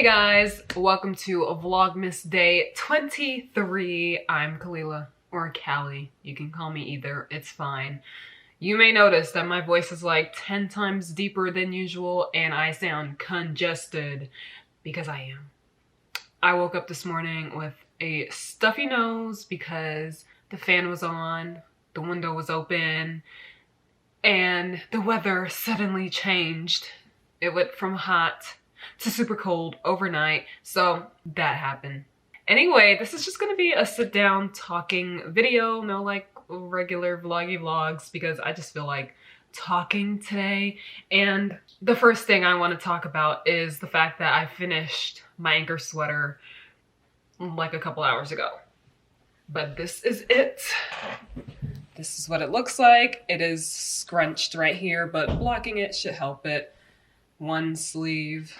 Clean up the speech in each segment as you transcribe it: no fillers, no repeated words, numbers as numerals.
guys, welcome to a Vlogmas day 23. I'm Kalilah, or Kali. You can call me either, it's fine. You may notice that my voice is like 10 times deeper than usual and I sound congested because I am. I woke up this morning with a stuffy nose because the fan was on, the window was open, and the weather suddenly changed. It went from hot to super cold overnight, so that happened. Anyway, this is just gonna be a sit down talking video, no like regular vloggy vlogs, because I just feel like talking today. And the first thing I want to talk about is the fact that I finished my Anker sweater like a couple hours ago. But this is it. This is what it looks like. It is scrunched right here, but blocking it should help it. One sleeve,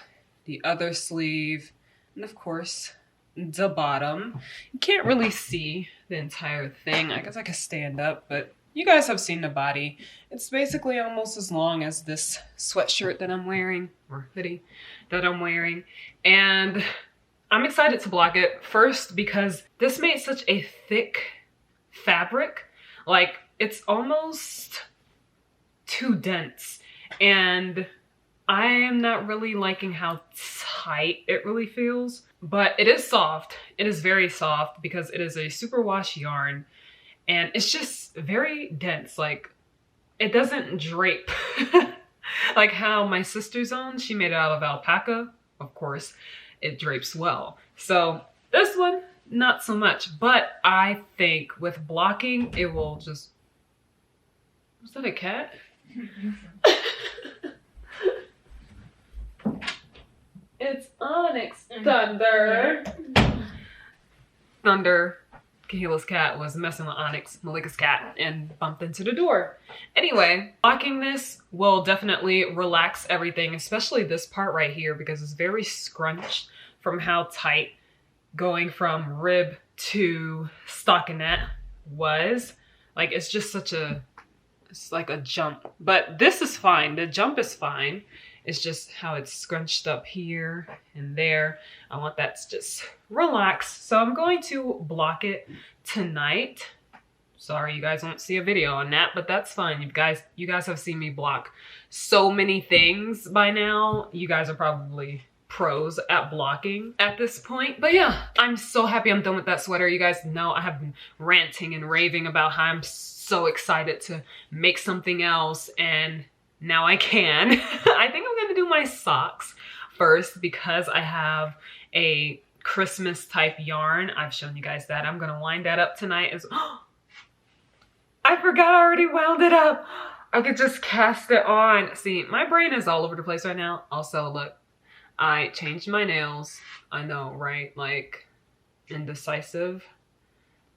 the other sleeve, and of course the bottom. You can't really see the entire thing. I guess I could stand up, but you guys have seen the body. It's basically almost as long as this sweatshirt that I'm wearing, or hoodie that I'm wearing. And I'm excited to block it. First, because this made such a thick fabric. Like, it's almost too dense. And I am not really liking how tight it really feels, but it is soft. It is very soft because it is a superwash yarn and it's just very dense. Like, it doesn't drape like how my sister's own, she made it out of alpaca. Of course, it drapes well. So this one, not so much, but I think with blocking, it will just, was that a cat? It's Onyx Thunder. Thunder, Kalilah's cat, was messing with Onyx, Malika's cat, and bumped into the door. Anyway, blocking this will definitely relax everything, especially this part right here, because it's very scrunched from how tight going from rib to stockinette was. Like, it's just such a, it's like a jump. But this is fine. The jump is fine. It's just how it's scrunched up here and there. I want that to just relax. So I'm going to block it tonight. Sorry, you guys won't see a video on that, but that's fine. You guys have seen me block so many things by now. You guys are probably pros at blocking at this point. But yeah, I'm so happy I'm done with that sweater. You guys know I have been ranting and raving about how I'm so excited to make something else, and now I can. I think I'm gonna do my socks first because I have a Christmas type yarn. I've shown you guys that. I'm gonna wind that up tonight as I forgot I already wound it up. I could just cast it on. See, my brain is all over the place right now. Also, look, I changed my nails. I know, right? Like, indecisive.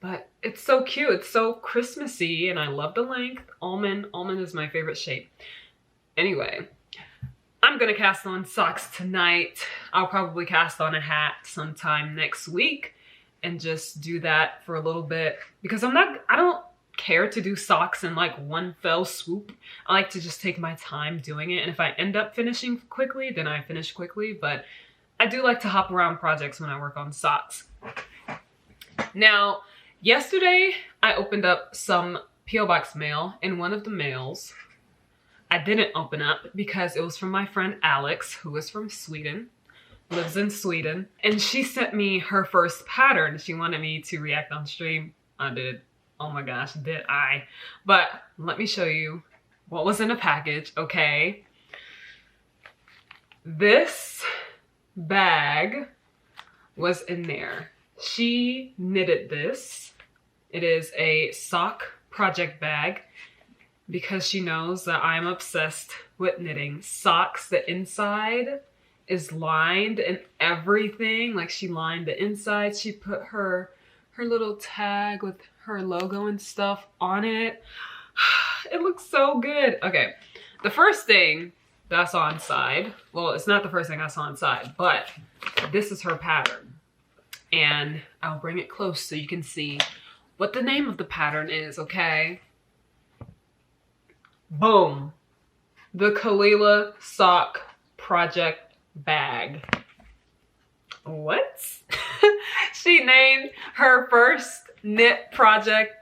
But it's so cute. It's so Christmassy and I love the length. Almond is my favorite shape. Anyway, I'm gonna cast on socks tonight. I'll probably cast on a hat sometime next week and just do that for a little bit because I don't care to do socks in like one fell swoop. I like to just take my time doing it. And if I end up finishing quickly, then I finish quickly. But I do like to hop around projects when I work on socks. Now, yesterday I opened up some P.O. Box mail, and one of the mails I didn't open up because it was from my friend Alex, who is from Sweden, lives in Sweden. And she sent me her first pattern. She wanted me to react on stream. I did. Oh my gosh, did I? But let me show you what was in the package, okay? This bag was in there. She knitted this. It is a sock project bag, because she knows that I'm obsessed with knitting socks. The inside is lined and everything. Like, she lined the inside. She put her little tag with her logo and stuff on it. It looks so good. Okay, the first thing that I saw inside, well, it's not the first thing I saw inside, but this is her pattern. And I'll bring it close so you can see what the name of the pattern is, okay? Boom. The Kalilah sock project bag. what? She named her first knit project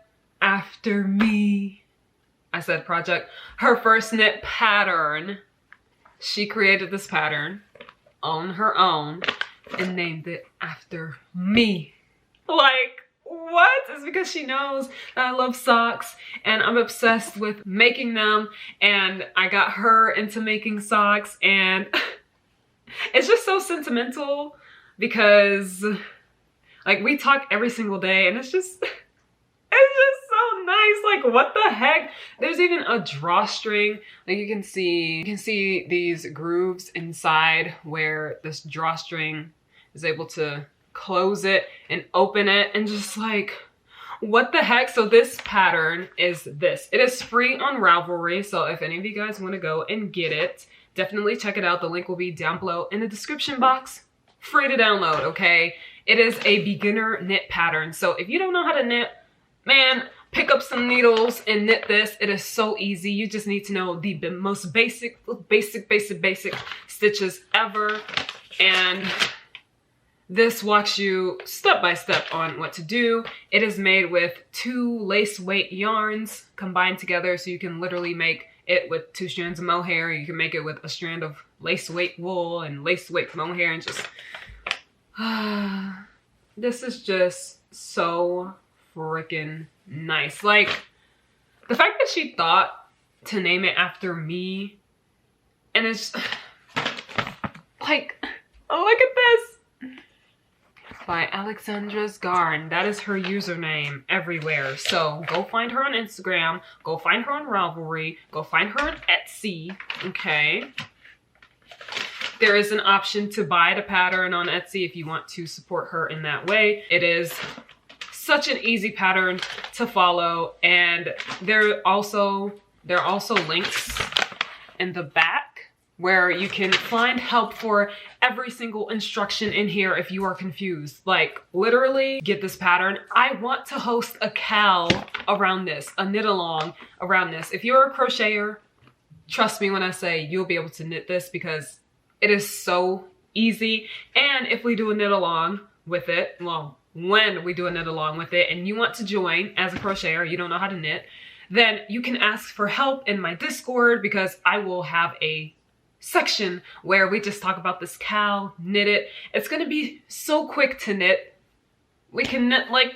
after me. I said project. Her first knit pattern. She created this pattern on her own and named it after me. Like, what? It's because she knows that I love socks and I'm obsessed with making them, and I got her into making socks, and it's just so sentimental because like we talk every single day, and it's just so nice. Like, what the heck? There's even a drawstring. Like, you can see these grooves inside where this drawstring is able to close it and open it, and just like, what the heck? So this pattern is this. It is free on Ravelry, so if any of you guys want to go and get it, definitely check it out. The link will be down below in the description box. Free to download, okay? It is a beginner knit pattern, so if you don't know how to knit, man, pick up some needles and knit this. It is so easy. You just need to know the most basic stitches ever, and this walks you step by step on what to do. It is made with 2 lace weight yarns combined together, so you can literally make it with 2 strands of mohair. You can make it with a strand of lace weight wool and lace weight mohair, and just this is just so freaking nice. Like, the fact that she thought to name it after me, and it's like, oh, look at this, by Alexandra's Garn. That is her username everywhere. So go find her on Instagram, go find her on Ravelry, go find her on Etsy, okay? There is an option to buy the pattern on Etsy if you want to support her in that way. It is such an easy pattern to follow, and there are also links in the back where you can find help for every single instruction in here if you are confused. Like, literally get this pattern. I want to host a cal around this, a knit along around this. If you're a crocheter, trust me when I say you'll be able to knit this, because it is so easy. And if we do a knit along with it, well, when we do a knit along with it and you want to join as a crocheter, you don't know how to knit, then you can ask for help in my Discord, because I will have a section where we just talk about this cal, knit it. It's gonna be so quick to knit. We can knit like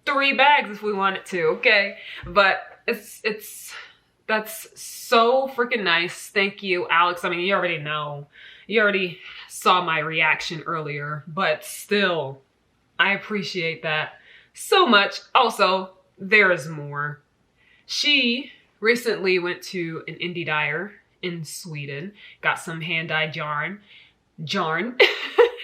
3 bags if we wanted to, okay? But that's so freaking nice. Thank you, Alex. I mean, you already know. You already saw my reaction earlier, but still, I appreciate that so much. Also, there is more. She recently went to an indie dyer in Sweden, got some hand-dyed yarn,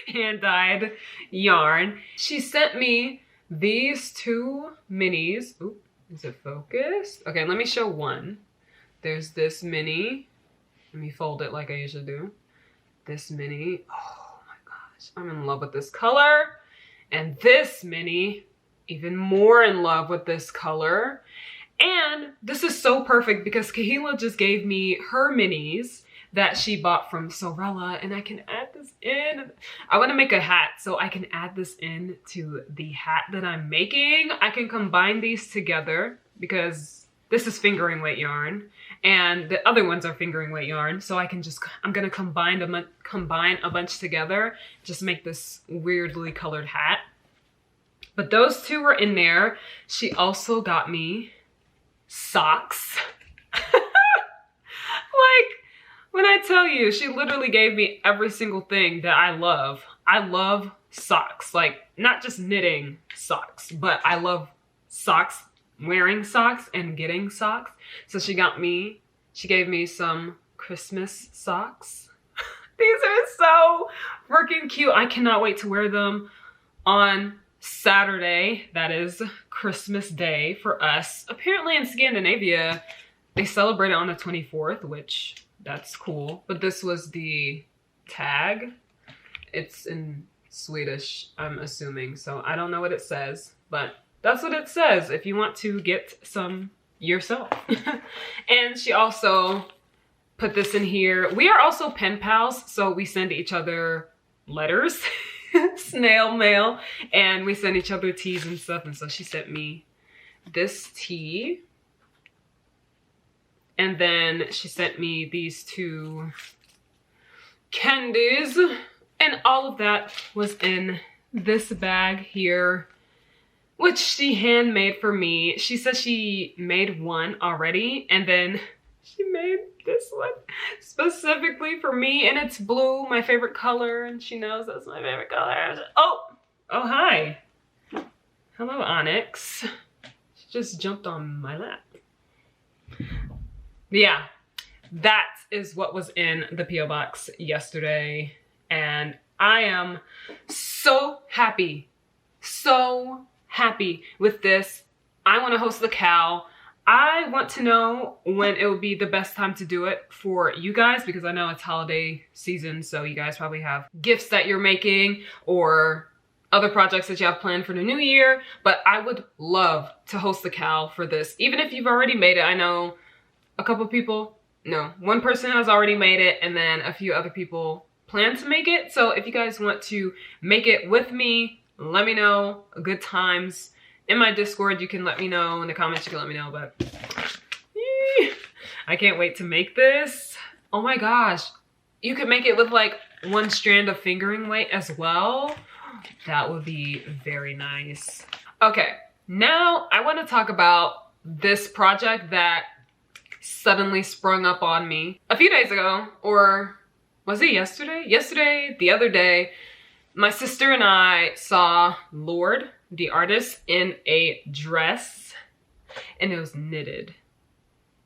hand-dyed yarn. She sent me these 2 minis. Ooh, is it focused? Okay, let me show one. There's this mini. Let me fold it like I usually do. This mini. Oh my gosh, I'm in love with this color. And this mini, even more in love with this color. And this is so perfect because Kalilah just gave me her minis that she bought from Sorella, and I can add this in. I want to make a hat, so I can add this in to the hat that I'm making. I can combine these together because this is fingering weight yarn and the other ones are fingering weight yarn. So I'm gonna combine a bunch together, just make this weirdly colored hat. But those 2 were in there. She also got me socks. Like, when I tell you, she literally gave me every single thing that I love. I love socks, like not just knitting socks, but I love socks, wearing socks and getting socks. So she gave me some Christmas socks. These are so freaking cute. I cannot wait to wear them on Saturday. That is Christmas Day for us. Apparently in Scandinavia, they celebrate it on the 24th, which that's cool. But this was the tag. It's in Swedish, I'm assuming. So I don't know what it says, but that's what it says if you want to get some yourself. And she also put this in here. We are also pen pals, so we send each other letters. snail mail, and we send each other teas and stuff. And so she sent me this tea, and then she sent me these 2 candies, and all of that was in this bag here, which she handmade for me. She said she made one already, and then she made this one specifically for me, and it's blue, my favorite color, and she knows that's my favorite color. Oh, hi. Hello, Onyx. She just jumped on my lap. Yeah, that is what was in the P.O. box yesterday, and I am so happy with this. I want to host the Cal. I want to know when it would be the best time to do it for you guys, because I know it's holiday season, so you guys probably have gifts that you're making or other projects that you have planned for the new year. But I would love to host the Cal for this, even if you've already made it. I know a couple people, no, one person has already made it, and then a few other people plan to make it. So if you guys want to make it with me, let me know. Good times. In my Discord, you can let me know. In the comments, you can let me know. But I can't wait to make this. Oh my gosh. You could make it with like 1 strand of fingering weight as well. That would be very nice. Okay, now I want to talk about this project that suddenly sprung up on me a few days ago. Or was it yesterday? Yesterday, the other day, my sister and I saw Lord, the artist, in a dress, and it was knitted.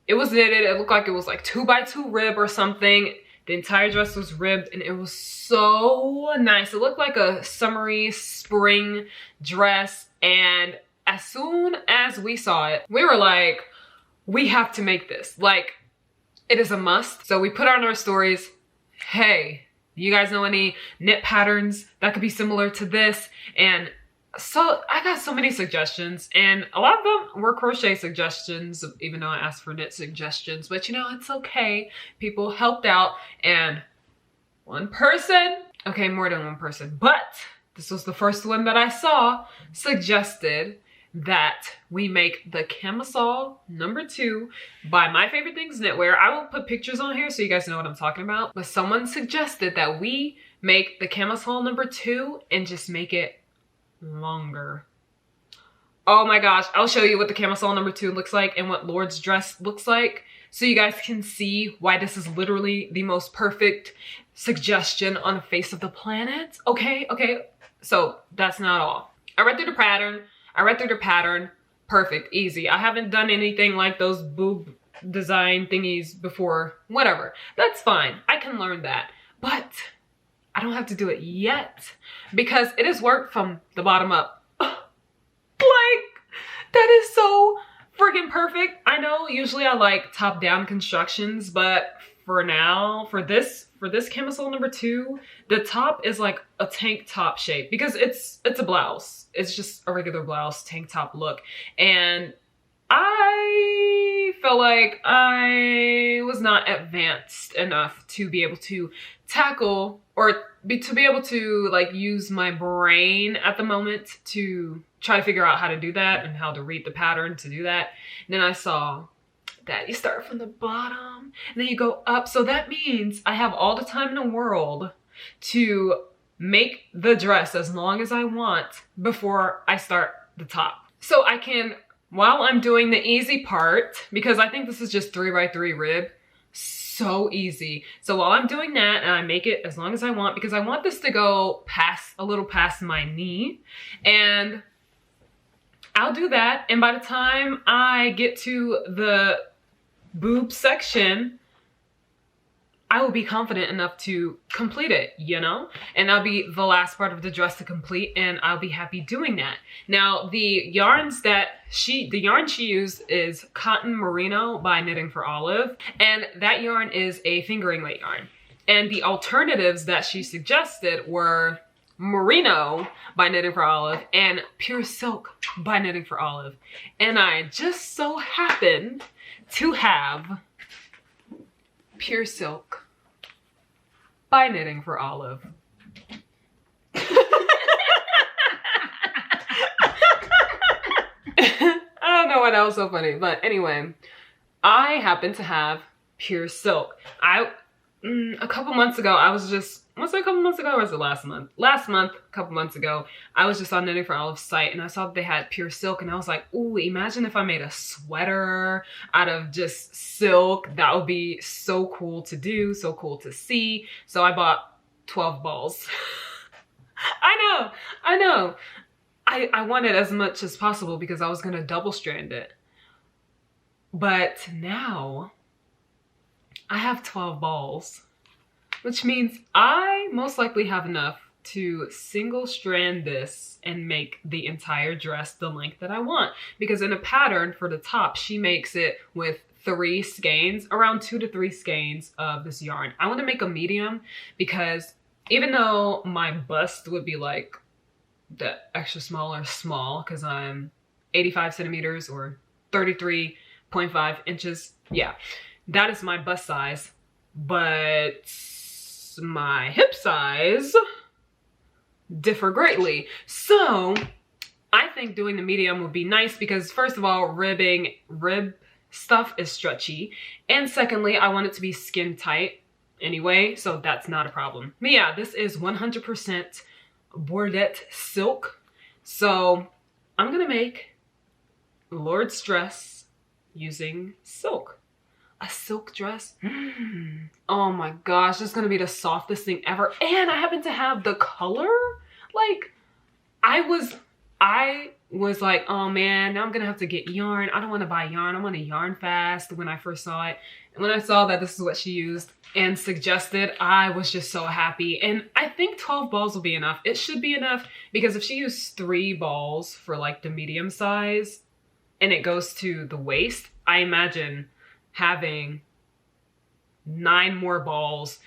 It was knitted. It looked like it was like 2x2 rib or something. The entire dress was ribbed, and it was so nice. It looked like a summery spring dress, and as soon as we saw it, we were like, we have to make this. Like, it is a must. So we put on our stories, hey, you guys know any knit patterns that could be similar to this? And so I got so many suggestions, and a lot of them were crochet suggestions, even though I asked for knit suggestions. But you know, it's okay. People helped out, and one person, okay, more than one person, but this was the first one that I saw, suggested that we make the camisole #2 by My Favorite Things Knitwear. I will put pictures on here so you guys know what I'm talking about. But someone suggested that we make the camisole #2 and just make it longer. Oh my gosh, I'll show you what the camisole #2 looks like and what Lord's dress looks like, so you guys can see why this is literally the most perfect suggestion on the face of the planet. Okay, so that's not all. I read through the pattern. Perfect, easy. I haven't done anything like those boob design thingies before. Whatever, that's fine. I can learn that. But I don't have to do it yet because it is work from the bottom up. Like, that is so freaking perfect. I know usually I like top-down constructions, but for now, for this camisole #2, the top is like a tank top shape because it's a blouse. It's just a regular blouse tank top look. And I felt like I was not advanced enough to be able to tackle or to be able to like use my brain at the moment to try to figure out how to do that and how to read the pattern to do that. And then I saw that you start from the bottom and then you go up. So that means I have all the time in the world to make the dress as long as I want before I start the top. So I can, while I'm doing the easy part, because I think this is just 3x3 rib, so easy. So while I'm doing that, and I make it as long as I want, because I want this to go past, a little past my knee, and I'll do that. And by the time I get to the boob section, I will be confident enough to complete it, you know? And that'll be the last part of the dress to complete, and I'll be happy doing that. Now, the yarn she used is Cotton Merino by Knitting for Olive, and that yarn is a fingering weight yarn. And the alternatives that she suggested were Merino by Knitting for Olive and Pure Silk by Knitting for Olive. And I just so happened to have Pure Silk by Knitting for Olive. I don't know why that was so funny, but anyway, I happen to have pure silk. A couple months ago, was it a couple months ago or was it last month? Last month, a couple months ago, I was just on Knitting for Olive's site and I saw that they had pure silk and I was like, ooh, imagine if I made a sweater out of just silk. That would be so cool to do, so cool to see. So I bought 12 balls. I know. I wanted as much as possible because I was gonna double strand it. But now I have 12 balls, which means I most likely have enough to single strand this and make the entire dress the length that I want. Because in a pattern for the top, she makes it with 3 skeins, around 2 to 3 skeins of this yarn. I want to make a medium because even though my bust would be like the extra small or small, because I'm 85 centimeters or 33.5 inches. Yeah, that is my bust size, but my hip size differ greatly. So I think doing the medium would be nice because first of all, rib stuff is stretchy. And secondly, I want it to be skin tight anyway, so that's not a problem. But yeah, this is 100% Bordet silk. So I'm gonna make Lord's dress using silk. A silk dress. Oh my gosh, this is gonna be the softest thing ever. And I happen to have the color. Like, I was like, oh man, now I'm gonna have to get yarn. I don't want to buy yarn. I want to yarn fast when I first saw it. And when I saw that this is what she used and suggested, I was just so happy. And I think 12 balls will be enough. It should be enough because if she used 3 balls for like the medium size and it goes to the waist, I imagine having 9 more balls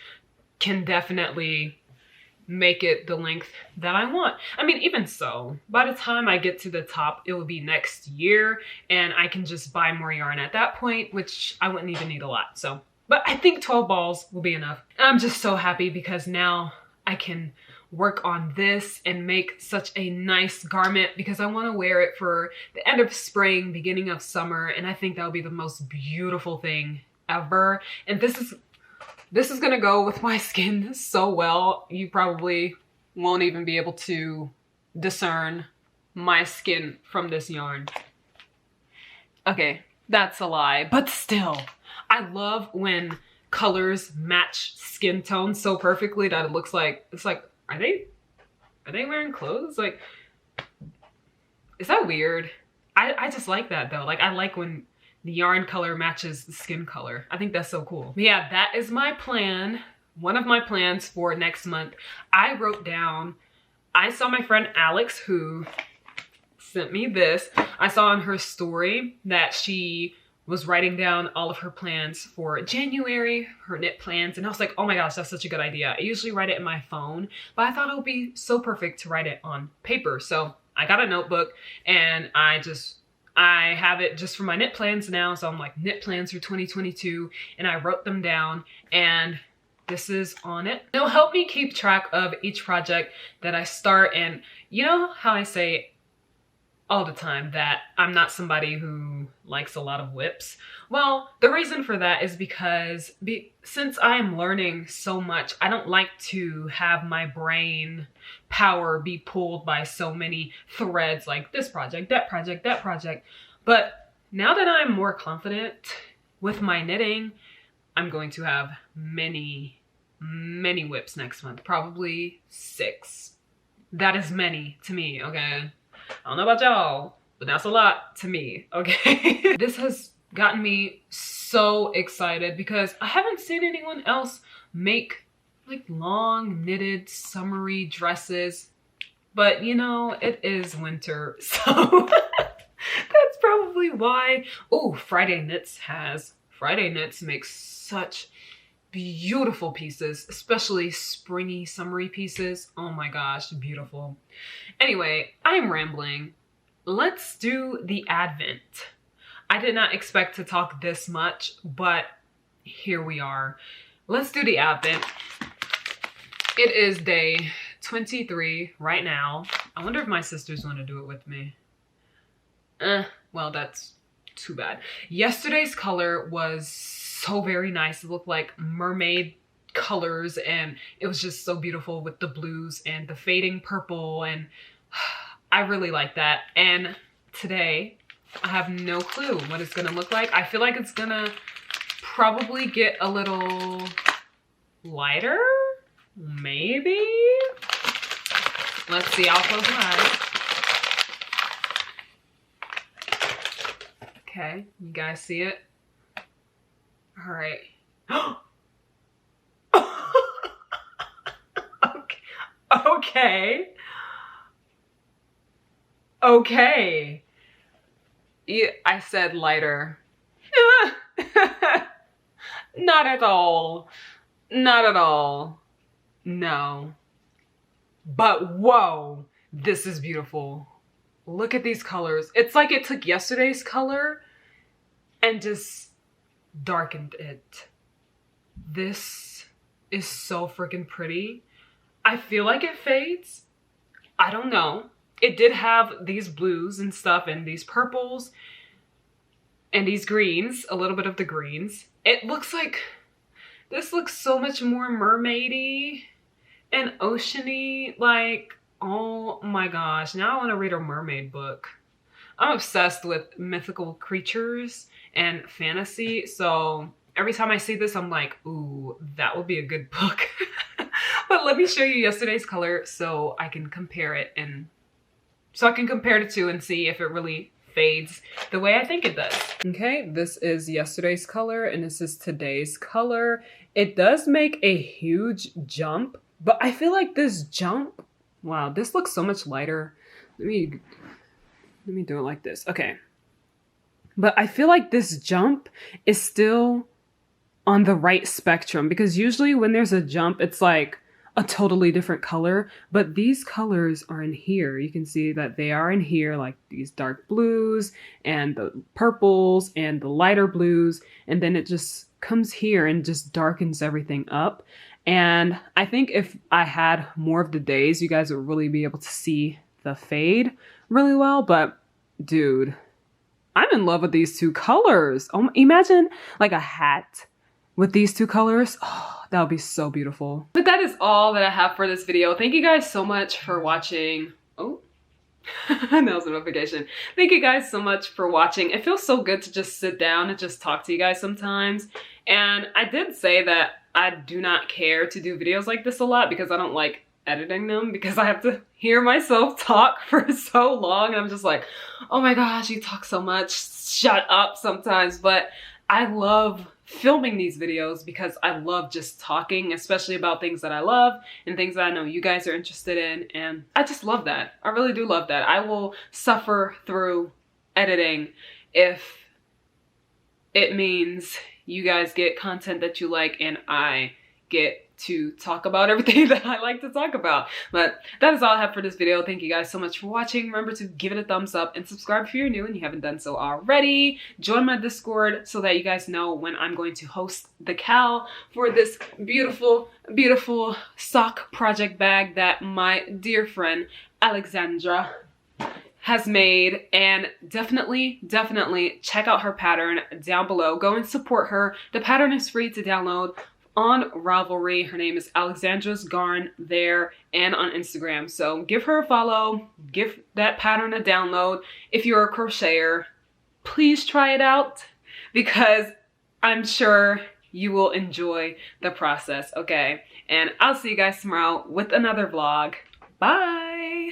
can definitely make it the length that I want. I mean, even so, by the time I get to the top, it will be next year and I can just buy more yarn at that point, which I wouldn't even need a lot. So, but I think 12 balls will be enough. And I'm just so happy because now I can work on this and make such a nice garment because I want to wear it for the end of spring, beginning of summer. And I think that'll be the most beautiful thing ever. And this is gonna go with my skin so well. You probably won't even be able to discern my skin from this yarn. Okay, that's a lie, but still, I love when colors match skin tone so perfectly that it looks like, it's like, are they wearing clothes? Like, is that weird? I just like that though. Like, I like when the yarn color matches the skin color. I think that's so cool. But yeah, that is my plan. One of my plans for next month. I wrote down, I saw my friend Alex who sent me this. I saw on her story that she was writing down all of her plans for January, her knit plans. And I was like, oh my gosh, that's such a good idea. I usually write it in my phone, but I thought it would be so perfect to write it on paper. So I got a notebook and I have it just for my knit plans now. So I'm like knit plans for 2022 and I wrote them down and this is on it. It'll help me keep track of each project that I start. And you know how I say all the time that I'm not somebody who likes a lot of whips? Well, the reason for that is because since I'm learning so much, I don't like to have my brain power be pulled by so many threads like this project, that project, that project. But now that I'm more confident with my knitting, I'm going to have many whips next month, probably 6. That is many to me, okay? I don't know about y'all, but that's a lot to me, okay? This has gotten me so excited because I haven't seen anyone else make like long knitted summery dresses, but you know, it is winter, so that's probably why. Oh, Friday Knits makes such beautiful pieces, especially springy, summery pieces. Oh my gosh, beautiful. Anyway, I'm rambling. Let's do the Advent. I did not expect to talk this much, but here we are. Let's do the Advent. It is day 23 right now. I wonder if my sisters want to do it with me. well, that's too bad. Yesterday's color was so very nice. It looked like mermaid colors, and it was just so beautiful with the blues and the fading purple, and I really like that. And today I have no clue what it's gonna look like. I feel like it's gonna probably get a little lighter, maybe. Let's see, I'll close my eyes. Okay, you guys see it? All right. Okay. Okay. Yeah, I said lighter. Not at all. Not at all. No. But whoa, this is beautiful. Look at these colors. It's like it took yesterday's color and just darkened it. This is so freaking pretty. I feel like it fades. I don't know. It did have these blues and stuff and these purples and these greens, a little bit of the greens. It looks like, this looks so much more mermaidy and oceany. Like, oh my gosh, now I want to read a mermaid book. I'm obsessed with mythical creatures and fantasy, so every time I see this, I'm like, ooh, that would be a good book. But let me show you yesterday's color so I can compare it, and so I can compare the two and see if it really fades the way I think it does. Okay, this is yesterday's color and this is today's color. It does make a huge jump, but I feel like this jump, wow, this looks so much lighter. Let me do it like this. Okay. But I feel like this jump is still on the right spectrum, because usually when there's a jump, it's like a totally different color, but these colors are in here. You can see that they are in here, like these dark blues and the purples and the lighter blues, and then it just comes here and just darkens everything up. And I think if I had more of the days, you guys would really be able to see the fade really well. But dude, I'm in love with these two colors. Oh, imagine like a hat with these two colors. Oh, that would be so beautiful. But that is all that I have for this video. Thank you guys so much for watching. Oh, that was a notification. Thank you guys so much for watching. It feels so good to just sit down and just talk to you guys sometimes. And I did say that I do not care to do videos like this a lot because I don't like editing them, because I have to hear myself talk for so long. I'm just like, oh my gosh, you talk so much. Shut up sometimes. But I love filming these videos because I love just talking, especially about things that I love and things that I know you guys are interested in. And I just love that. I really do love that. I will suffer through editing if it means you guys get content that you like and I get to talk about everything that I like to talk about. But that is all I have for this video. Thank you guys so much for watching. Remember to give it a thumbs up and subscribe if you're new and you haven't done so already. Join my Discord so that you guys know when I'm going to host the Cal for this beautiful, beautiful sock project bag that my dear friend Alexandra has made. And definitely check out her pattern down below. Go and support her. The pattern is free to download on Ravelry. Her name is Alexandra's Garn there and on Instagram. So give her a follow, give that pattern a download. If you're a crocheter, please try it out because I'm sure you will enjoy the process, okay? And I'll see you guys tomorrow with another vlog. Bye!